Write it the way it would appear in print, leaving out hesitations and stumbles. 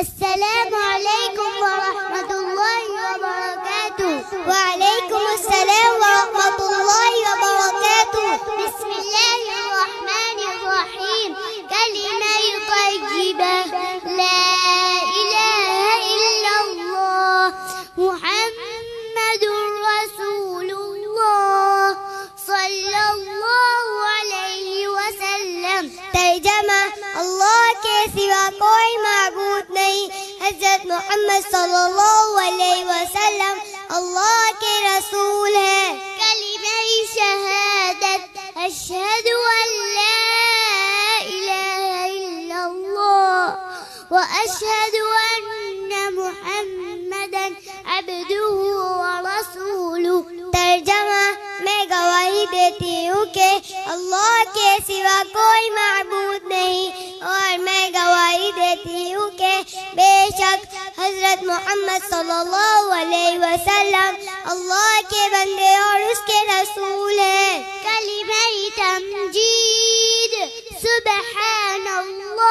अस्सलामु अलैकुम व रहमतुल्लाहि व बरकातुहू। व अलैकुम अस्सलाम व रहमतुल्लाहि व बरकातुहू। बिस्मिल्लाहिर रहमानिर रहीम। कलिमत तय्यिबा ला इलाहा इल्लल्लाह मुहम्मदुर रसूलुल्लाह सल्लल्लाहु अलैहि वसल्लम। तर्जमा, अल्लाह के सिवा कोई माबूद नहीं। हज़रत मोहम्मद सल्लल्लाहु अलैहि वसल्लम अल्लाह के रसूल हैं। कलिमे शहादत अशहदु अल्ला इलाहा इल्लल्लाह व अशहदु अन्ना मुहम्मदन अब्दुहु व रसूलुहु। तर्जमा, मैं गवाही देती हूँ कि अल्लाह के सिवा कोई माबूद नहीं और मैं गवाही देती हूँ कि बेशक हज़रत मोहम्मद सल्लल्लाहु अलैहि वसल्लम अल्लाह के बंदे और उसके रसूल हैं। कलिमे तमजीद सुबहानल्लाह